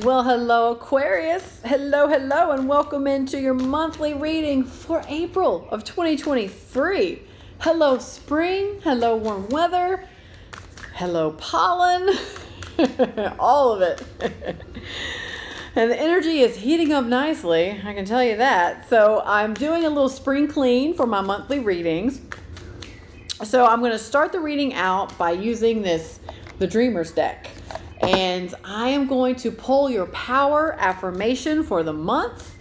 Well, hello, Aquarius. Hello, hello, and welcome into your monthly reading for April of 2023. Hello, spring. Hello, warm weather. Hello, pollen. All of it. And the energy is heating up nicely, I can tell you that. So I'm doing a little spring clean for my monthly readings. So I'm going to start the reading out by using the Dreamer's deck. And I am going to pull your power affirmation for the month.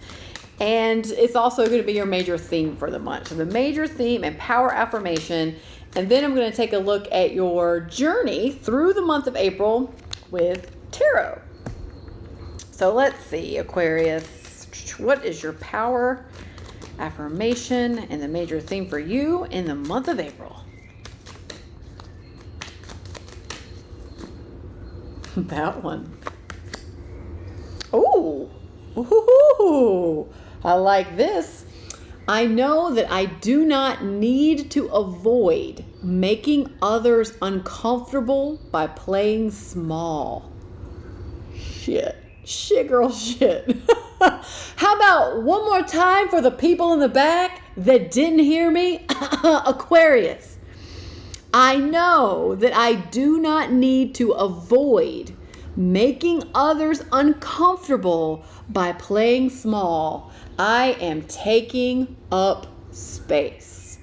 And it's also going to be your major theme for the month. So the major theme and power affirmation. And then I'm going to take a look at your journey through the month of April with tarot. So let's see, Aquarius. What is your power affirmation and the major theme for you in the month of April? That one. Ooh. Ooh. I like this. I know that I do not need to avoid making others uncomfortable by playing small. Shit, girl, shit. How about one more time for the people in the back that didn't hear me? Aquarius. I know that I do not need to avoid making others uncomfortable by playing small. I am taking up space.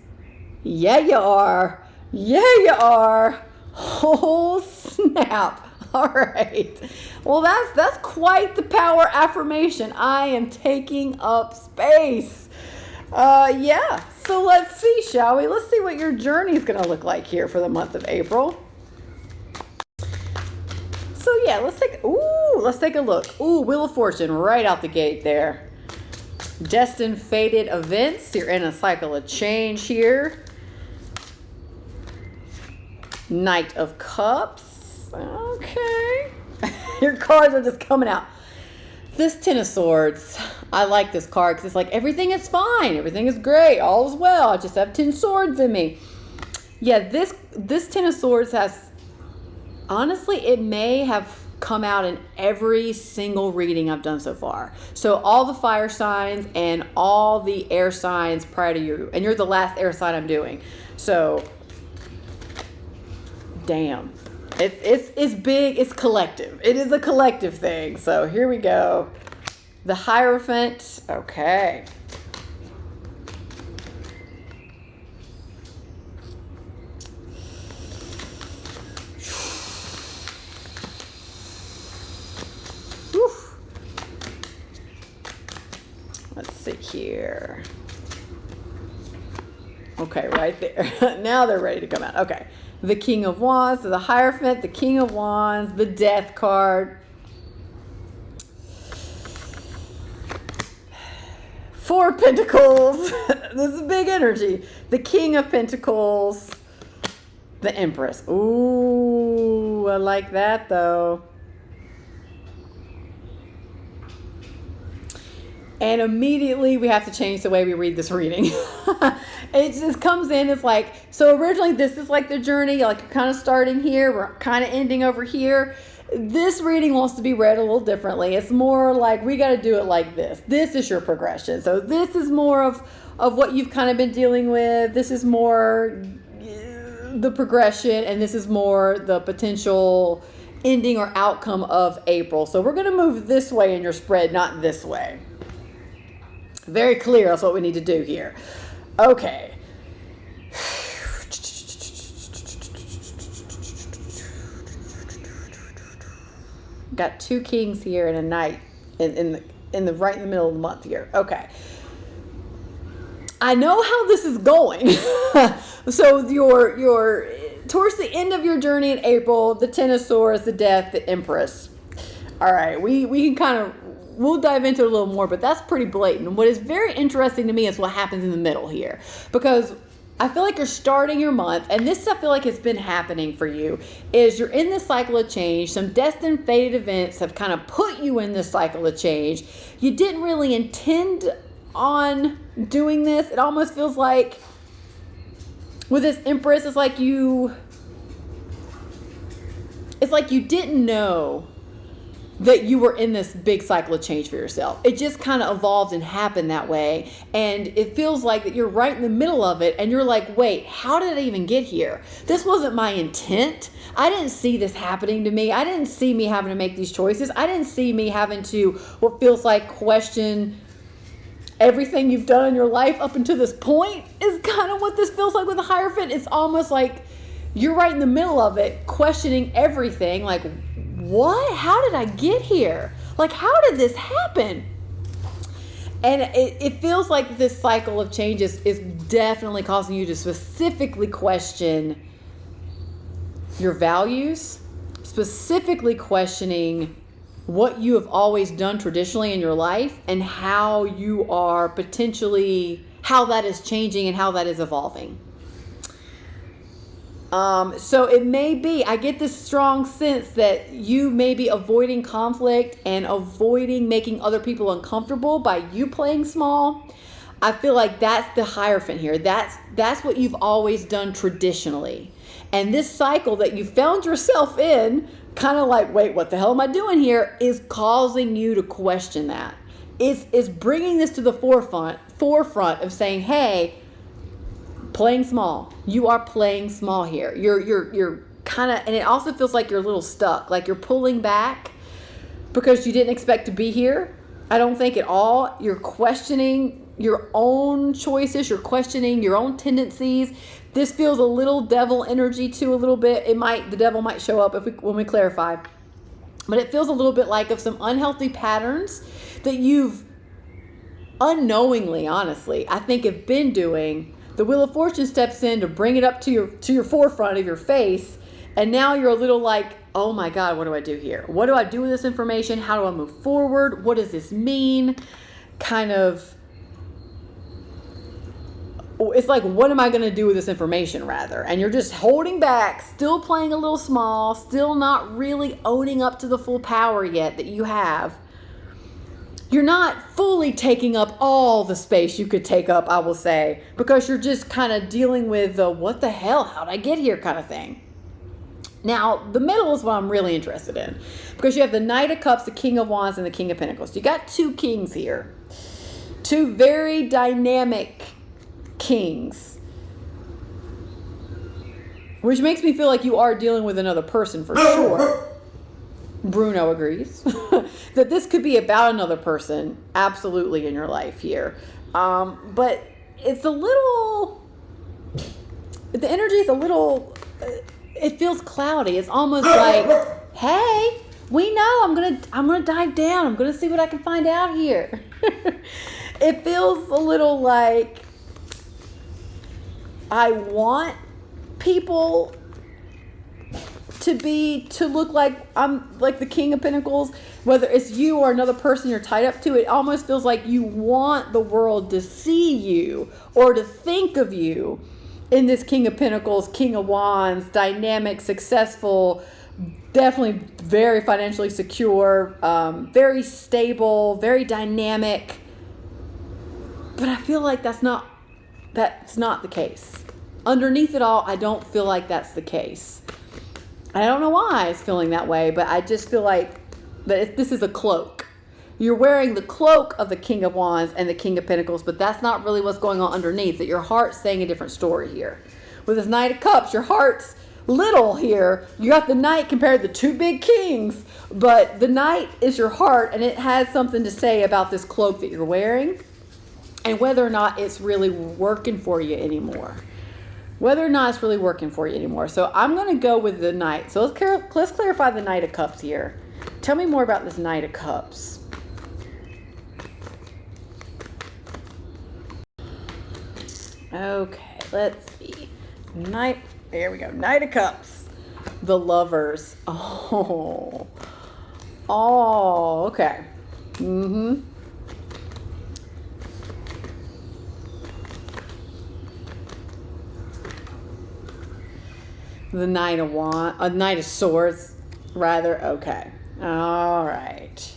Yeah, you are. Yeah, you are. Oh, snap. All right. Well, that's quite the power affirmation. I am taking up space. Yeah. So let's see, shall we? Let's see what your journey is going to look like here for the month of April. So yeah, let's take a look. Ooh, Wheel of Fortune right out the gate there. Destined, fated events. You're in a cycle of change here. Knight of Cups. Okay. Your cards are just coming out. This Ten of Swords, I like this card because it's like everything is fine. Everything is great. All is well. I just have 10 swords in me. Yeah, this Ten of Swords has, honestly, it may have come out in every single reading I've done so far. So all the fire signs and all the air signs prior to you. And you're the last air sign I'm doing. So, damn. It's big, it's collective. It is a collective thing. So here we go. The Hierophant. Okay. Whew. Let's see here. Okay, right there. Now they're ready to come out. Okay. The King of Wands, so the Hierophant, the King of Wands, the Death card. Four of Pentacles. This is big energy. The King of Pentacles. The Empress. Ooh, I like that though. And immediately we have to change the way we read this reading. It just comes in, it's like, so originally this is like the journey, like you're kind of starting here, we're kind of ending over here. This reading wants to be read a little differently. It's more like we got to do it like this. This is your progression. So this is more of what you've kind of been dealing with. This is more the progression, and this is more the potential ending or outcome of April. So we're going to move this way in your spread, not this way. Very clear. That's what we need to do here. Okay. Got two kings here and a knight in the right in the middle of the month here. Okay. I know how this is going. So your towards the end of your journey in April, the Ten of Swords, the Death, the Empress. All right, we can kind of, we'll dive into it a little more, but that's pretty blatant. What is very interesting to me is what happens in the middle here, because I feel like you're starting your month, and this I feel like has been happening for you, is you're in this cycle of change. Some destined, fated events have kind of put you in this cycle of change. You didn't really intend on doing this. It almost feels like with this Empress, it's like you didn't know that you were in this big cycle of change for yourself. It just kind of evolved and happened that way. And it feels like that you're right in the middle of it. And you're like, wait, how did I even get here? This wasn't my intent. I didn't see this happening to me. I didn't see me having to make these choices. I didn't see me having to, what feels like, question everything you've done in your life up until this point is kind of what this feels like with the Hierophant. It's almost like you're right in the middle of it, questioning everything. Like, what? How did I get here? Like, how did this happen? And it feels like this cycle of changes is definitely causing you to specifically question your values, specifically questioning what you have always done traditionally in your life and how you are potentially, how that is changing and how that is evolving. So it may be, I get this strong sense that you may be avoiding conflict and avoiding making other people uncomfortable by you playing small. I feel like that's the Hierophant here. That's what you've always done traditionally. And this cycle that you found yourself in, kind of like, wait, what the hell am I doing here, is causing you to question that. It's bringing this to the forefront of saying, hey, playing small. You are playing small here. You're kind of, and it also feels like you're a little stuck, like you're pulling back because you didn't expect to be here. I don't think at all. You're questioning your own choices. You're questioning your own tendencies. This feels a little devil energy too, a little bit. The devil might show up when we clarify. But it feels a little bit like of some unhealthy patterns that you've unknowingly, honestly, I think have been doing. The Wheel of Fortune steps in to bring it up to your forefront of your face. And now you're a little like, oh my God, what do I do here? What do I do with this information? How do I move forward? What does this mean? Kind of, it's like, what am I going to do with this information rather? And you're just holding back, still playing a little small, still not really owning up to the full power yet that you have. You're not fully taking up all the space you could take up, I will say, because you're just kind of dealing with the what the hell, how'd I get here kind of thing. Now, the middle is what I'm really interested in, because you have the Knight of Cups, the King of Wands, and the King of Pentacles. You got two kings here, two very dynamic kings, which makes me feel like you are dealing with another person for sure. Bruno agrees that this could be about another person, absolutely, in your life here. But it's a little, the energy is a little, it feels cloudy. It's almost like, hey, we know, I'm gonna dive down. I'm gonna see what I can find out here. It feels a little like I want people to look like I'm like the King of Pentacles, whether it's you or another person you're tied up to. It almost feels like you want the world to see you or to think of you in this King of Pentacles, King of Wands, dynamic, successful, definitely very financially secure, very stable, very dynamic. But I feel like that's not the case. Underneath it all, I don't feel like that's the case. I don't know why it's feeling that way, but I just feel like that this is a cloak. You're wearing the cloak of the King of Wands and the King of Pentacles, but that's not really what's going on underneath, that your heart's saying a different story here. With this Knight of Cups, your heart's little here. You got the Knight compared to the two big kings, but the Knight is your heart, and it has something to say about this cloak that you're wearing and whether or not it's really working for you anymore. Whether or not it's really working for you anymore. So I'm going to go with the Knight. So let's clarify the Knight of Cups here. Tell me more about this Knight of Cups. Okay, let's see. There we go. Knight of Cups. The Lovers. Oh, okay. The Knight of Swords, rather. Okay. All right.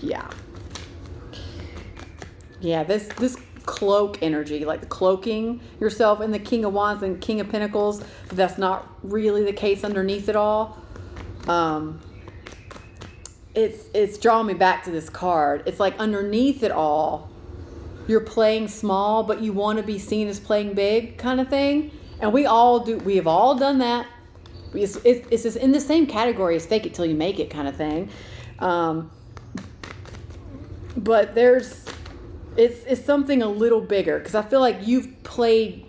Yeah. Yeah, this cloak energy, like the cloaking yourself in the King of Wands and King of Pentacles, but that's not really the case underneath it all. It's drawing me back to this card. It's like underneath it all, you're playing small, but you want to be seen as playing big kind of thing. And we all do. We have all done that. It's just in the same category as fake it till you make it kind of thing. But it's something a little bigger, because I feel like you've played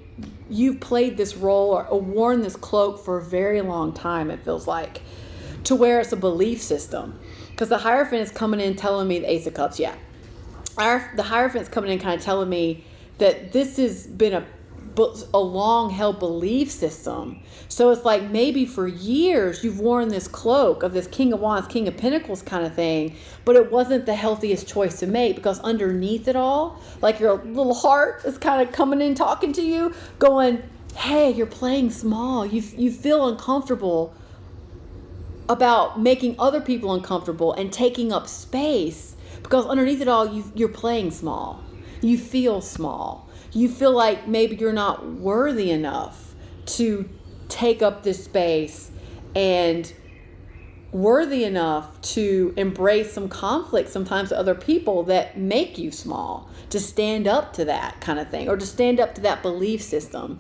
this role or worn this cloak for a very long time, it feels like, to where it's a belief system. Because the Hierophant is coming in telling me, the Ace of Cups, yeah. The Hierophant's coming in kind of telling me that this has been a long-held belief system. So it's like maybe for years you've worn this cloak of this King of Wands, King of Pentacles kind of thing, but it wasn't the healthiest choice to make, because underneath it all, like your little heart is kind of coming in talking to you, going, hey, you're playing small. You feel uncomfortable about making other people uncomfortable and taking up space, because underneath it all, you're playing small. You feel small. You feel like maybe you're not worthy enough to take up this space, and worthy enough to embrace some conflict sometimes with other people that make you small, to stand up to that kind of thing, or to stand up to that belief system.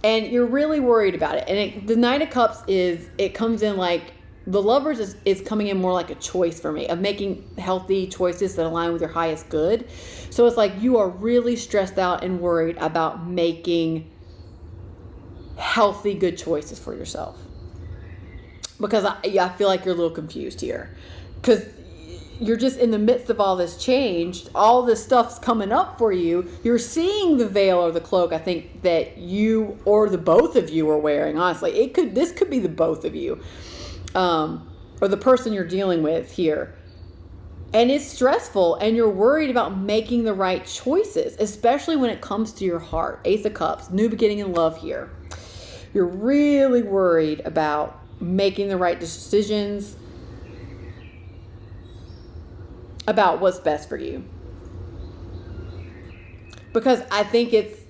And you're really worried about it. And the Knight of Cups it comes in like, the Lovers is coming in more like a choice for me, of making healthy choices that align with your highest good. So it's like you are really stressed out and worried about making healthy, good choices for yourself. Because I feel like you're a little confused here. Because you're just in the midst of all this change. All this stuff's coming up for you. You're seeing the veil or the cloak, I think, that you or the both of you are wearing, honestly. This could be the both of you. Or the person you're dealing with here. And it's stressful, and you're worried about making the right choices, especially when it comes to your heart. Ace of Cups, new beginning in love here. You're really worried about making the right decisions, about what's best for you. Because I think it's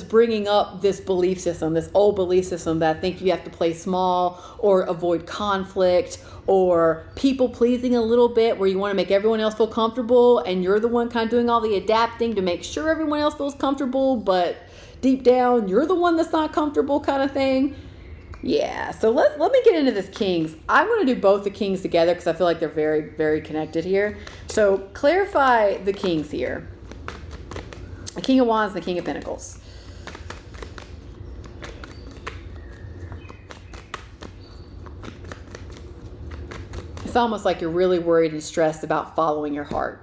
bringing up this belief system, this old belief system that I think you have to play small or avoid conflict or people pleasing a little bit, where you want to make everyone else feel comfortable and you're the one kind of doing all the adapting to make sure everyone else feels comfortable, but deep down you're the one that's not comfortable kind of thing. Yeah, so let me get into this Kings. I'm going to do both the Kings together because I feel like they're very, very connected here. So clarify the Kings here. The King of Wands and the King of Pentacles. It's almost like you're really worried and stressed about following your heart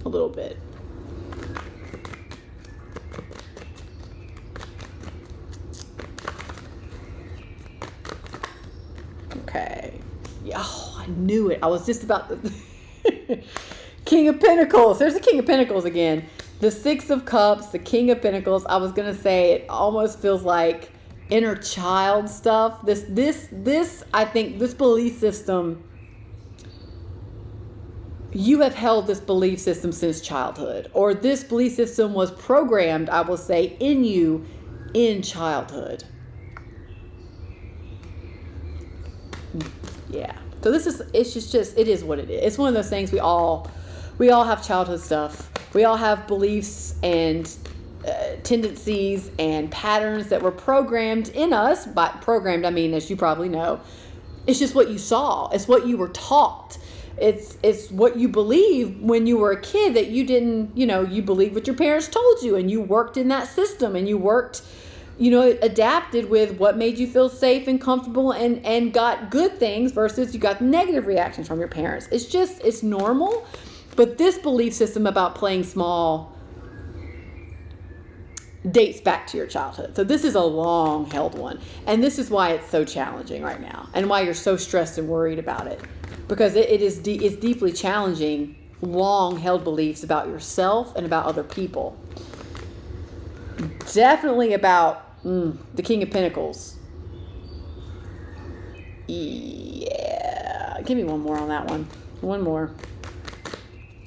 a little bit. Okay. Oh, I knew it. I was just about to... King of Pentacles. There's the King of Pentacles again. The Six of Cups, the King of Pentacles. I was going to say it almost feels like inner child stuff. This, I think, this belief system, you have held this belief system since childhood. Or this belief system was programmed, I will say, in you in childhood. Yeah. So it is what it is. It's one of those things we all have childhood stuff. We all have beliefs and tendencies and patterns that were programmed in us. By programmed, I mean, as you probably know, it's just what you saw. It's what you were taught. It's what you believed when you were a kid that you didn't, you believed what your parents told you, and you worked in that system, and you worked, adapted with what made you feel safe and comfortable and got good things versus you got negative reactions from your parents. It's normal. But this belief system about playing small dates back to your childhood. So this is a long held one. And this is why it's so challenging right now, and why you're so stressed and worried about it. Because it's deeply challenging long held beliefs about yourself and about other people. Definitely about the King of Pentacles. Yeah. Give me one more on that one. One more.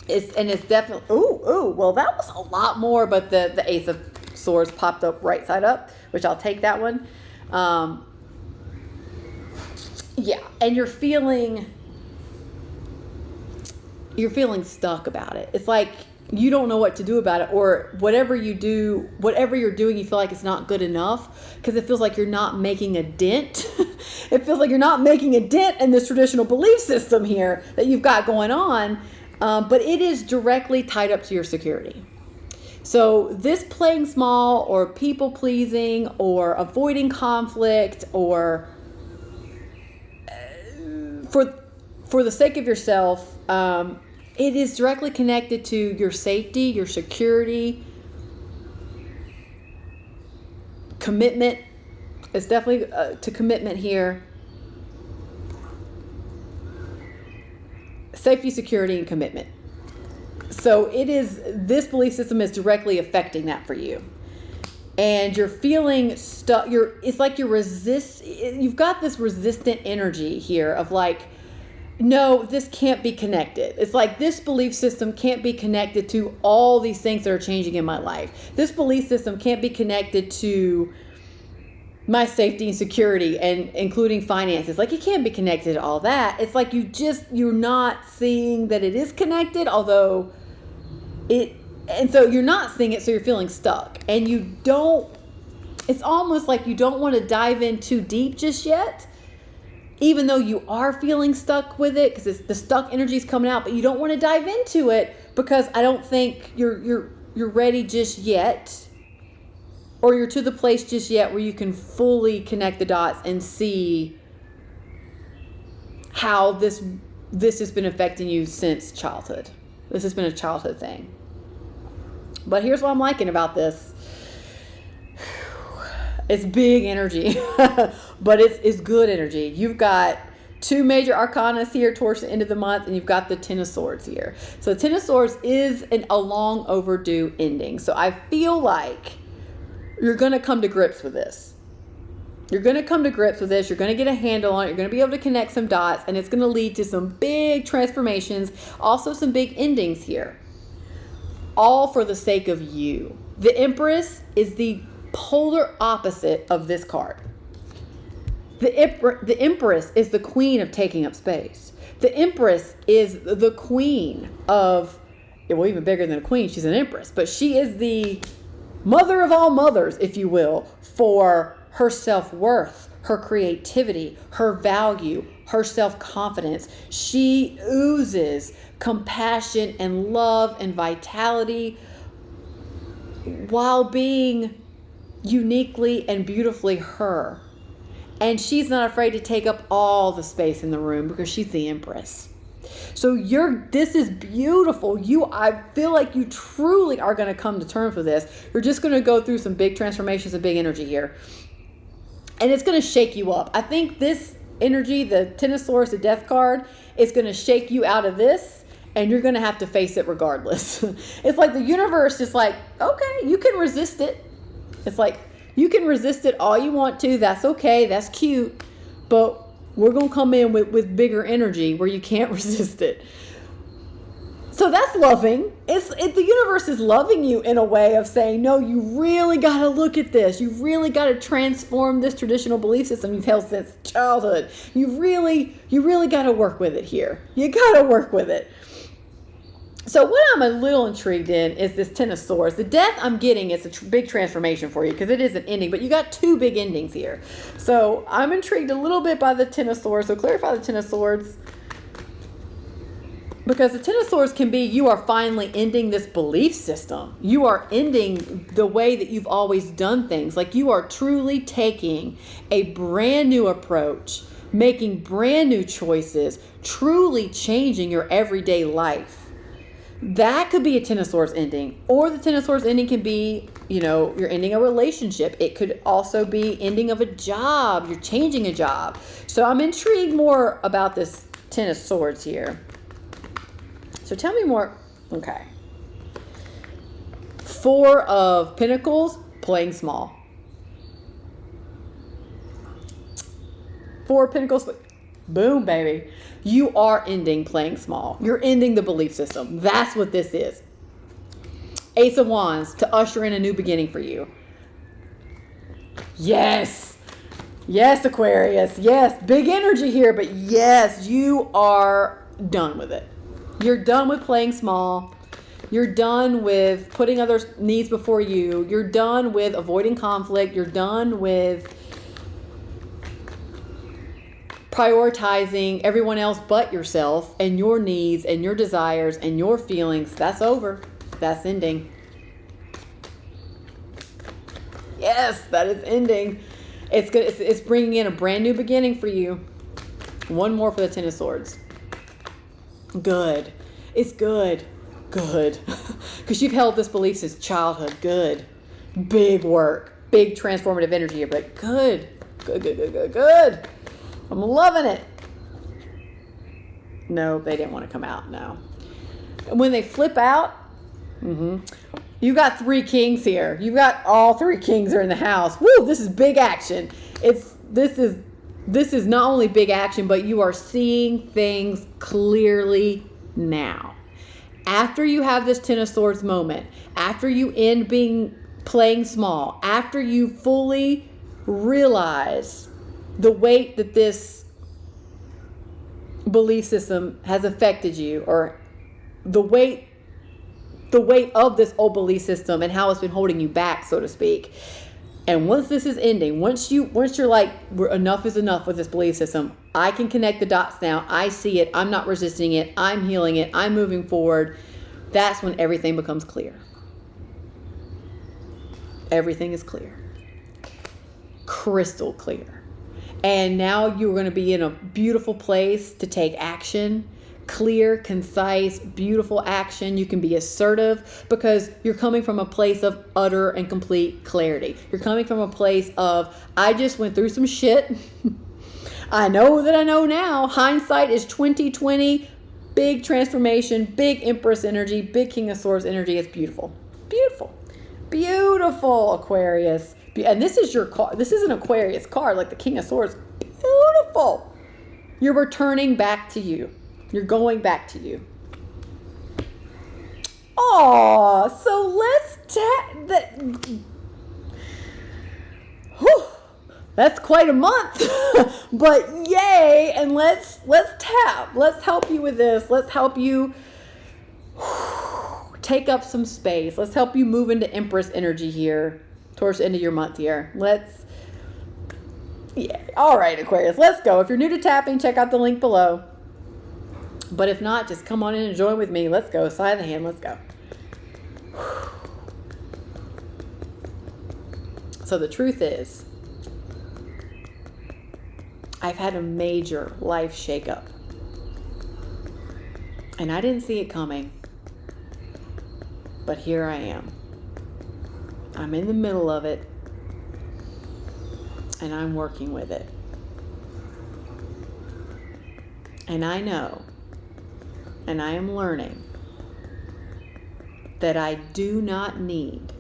It's definitely, well, that was a lot more, but the Ace of Swords popped up right side up, which I'll take that one. Yeah, and you're feeling stuck about it. It's like you don't know what to do about it, or whatever you're doing, you feel like it's not good enough because it feels like you're not making a dent. It feels like you're not making a dent in this traditional belief system here that you've got going on. But it is directly tied up to your security. So this playing small or people pleasing or avoiding conflict or for the sake of yourself, it is directly connected to your safety, your security, commitment. It's definitely to commitment here. Safety, security, and commitment. So this belief system is directly affecting that for you. And you're feeling stuck. It's like you've got this resistant energy here of like, no, this can't be connected. It's like this belief system can't be connected to all these things that are changing in my life. This belief system can't be connected to my safety and security, and including finances. Like, it can't be connected to all that. It's like you're not seeing that it is connected, although and so you're not seeing it, so you're feeling stuck. And it's almost like you don't want to dive in too deep just yet, even though you are feeling stuck with it, because the stuck energy is coming out, but you don't want to dive into it because I don't think you're ready just yet. Or you're to the place just yet where you can fully connect the dots and see how this has been affecting you since childhood. This has been a childhood thing. But here's what I'm liking about this. It's big energy, but it's good energy. You've got 2 major arcanas here towards the end of the month, and you've got the Ten of Swords here. So the Ten of Swords is a long overdue ending. So I feel like you're going to come to grips with this. You're going to come to grips with this. You're going to get a handle on it. You're going to be able to connect some dots, and it's going to lead to some big transformations, also some big endings here, all for the sake of you. The Empress is the polar opposite of this card. The Empress is the queen of taking up space. The Empress is the queen of, well, even bigger than a queen, she's an empress, but she is the mother of all mothers, if you will, for her self-worth, her creativity, her value, her self-confidence. She oozes compassion and love and vitality while being uniquely and beautifully her. And she's not afraid to take up all the space in the room because she's the Empress. So this is beautiful. I feel like you truly are going to come to terms with this. You're just going to go through some big transformations and big energy here. And it's going to shake you up. I think this energy, the Ten of Swords, the Death card, is going to shake you out of this, and you're going to have to face it regardless. It's like the universe is like, okay, you can resist it. It's like, you can resist it all you want to. That's okay. That's cute. But we're going to come in with bigger energy where you can't resist it. So that's loving. The universe is loving you in a way of saying, no, you really got to look at this. You really got to transform this traditional belief system you've held since childhood. You really got to work with it here. You got to work with it. So what I'm a little intrigued in is this Ten of Swords. The Death I'm getting is a big transformation for you because it is an ending, but you got 2 big endings here. So I'm intrigued a little bit by the Ten of Swords. So clarify the Ten of Swords. Because the Ten of Swords can be, you are finally ending this belief system. You are ending the way that you've always done things. Like, you are truly taking a brand new approach, making brand new choices, truly changing your everyday life. That could be a Ten of Swords ending. Or the Ten of Swords ending can be, you're ending a relationship. It could also be ending of a job. You're changing a job. So I'm intrigued more about this Ten of Swords here. So tell me more. Okay. 4 of Pentacles, playing small. 4 of Pentacles, Boom, baby. You are ending playing small. You're ending the belief system. That's what this is. Ace of Wands to usher in a new beginning for you. Yes. Yes, Aquarius. Yes. Big energy here, but yes, you are done with it. You're done with playing small. You're done with putting others' needs before you. You're done with avoiding conflict. You're done with prioritizing everyone else but yourself and your needs and your desires and your feelings. That's over. That's ending. Yes, that is ending. It's good. It's bringing in a brand new beginning for you. One more for the Ten of Swords. Good. It's good. Good. Because you've held this belief since childhood. Good. Big work. Big transformative energy here, but good. Good, good, good, good, good. I'm loving it. No, they didn't want to come out. No. And when they flip out, you got 3 kings here. You got all 3 kings are in the house. Woo, this is big action. This is not only big action, but you are seeing things clearly now. After you have this Ten of Swords moment, after you end playing small, after you fully realize the weight that this belief system has affected you, or the weight of this old belief system and how it's been holding you back, so to speak. And once this is ending, once you're like, enough is enough with this belief system, I can connect the dots now. I see it. I'm not resisting it. I'm healing it. I'm moving forward. That's when everything becomes clear. Everything is clear. Crystal clear. And now you're going to be in a beautiful place to take action. Clear, concise, beautiful action. You can be assertive because you're coming from a place of utter and complete clarity. You're coming from a place of, I just went through some shit. I know that I know now. Hindsight is 2020. Big transformation, big Empress energy, big King of Swords energy. It's beautiful. Beautiful. Beautiful, Aquarius. And this is your card. This is an Aquarius card, like the King of Swords. Beautiful. You're returning back to you. You're going back to you. Oh, so let's that's quite a month. But yay, and let's tap. Let's help you with this. Let's help you take up some space. Let's help you move into Empress energy here towards the end of your month here. Yeah. All right, Aquarius, let's go. If you're new to tapping, check out the link below. But if not, just come on in and join with me. Let's go. Side of the hand. Let's go. So the truth is, I've had a major life shakeup. And I didn't see it coming. But here I am. I'm in the middle of it. And I'm working with it. And I know, and I am learning, that I do not need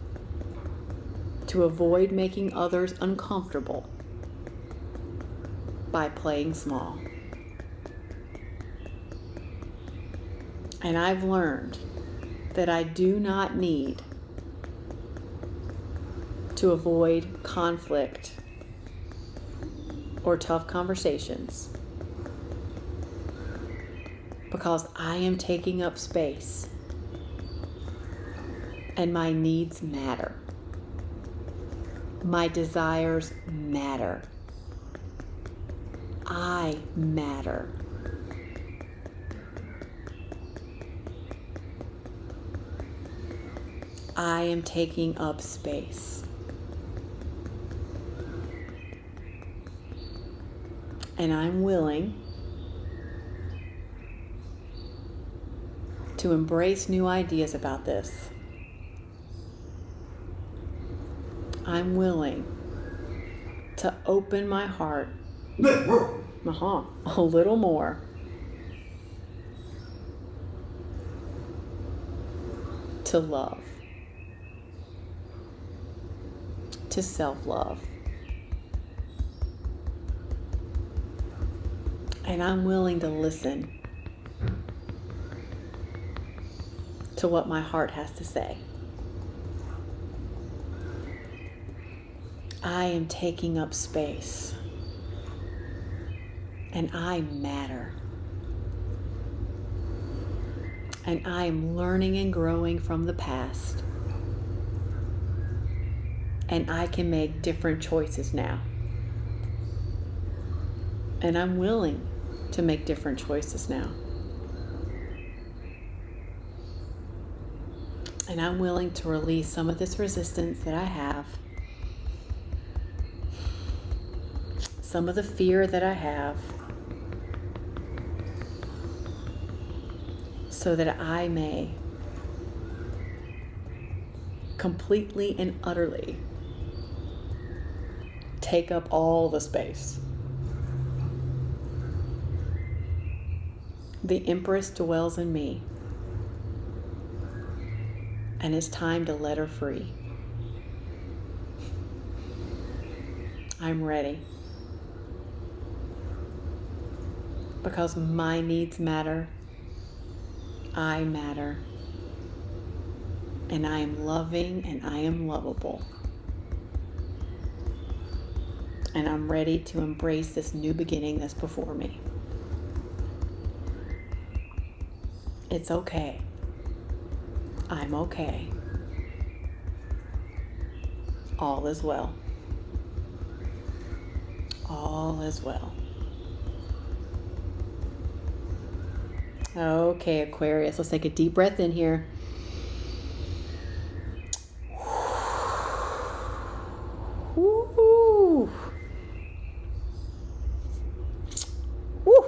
to avoid making others uncomfortable by playing small. And I've learned that I do not need to avoid conflict or tough conversations, because I am taking up space and my needs matter. My desires matter. I matter. I am taking up space. And I'm willing to embrace new ideas about this. I'm willing to open my heart a little more to love, to self-love. And I'm willing to listen to what my heart has to say. I am taking up space. And I matter. And I am learning and growing from the past. And I can make different choices now. And I'm willing to make different choices now. And I'm willing to release some of this resistance that I have. Some of the fear that I have. So that I may completely and utterly take up all the space. The Empress dwells in me, and it's time to let her free. I'm ready. Because my needs matter. I matter. And I am loving and I am lovable. And I'm ready to embrace this new beginning that's before me. It's okay. I'm okay. All is well. All is well. Okay, Aquarius, let's take a deep breath in here. Woo. Woo.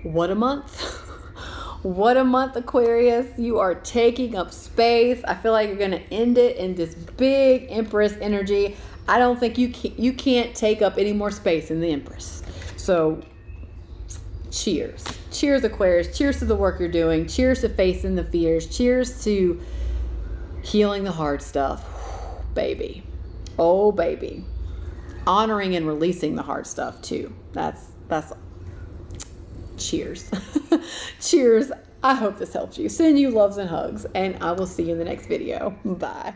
What a month. What a month, Aquarius. You are taking up space. I feel like you're going to end it in this big Empress energy. I don't think you can't take up any more space in the Empress. So cheers. Cheers, Aquarius. Cheers to the work you're doing. Cheers to facing the fears. Cheers to healing the hard stuff. Baby. Oh, baby. Honoring and releasing the hard stuff, too. That's cheers. Cheers. I hope this helps you. Send you loves and hugs, and I will see you in the next video. Bye.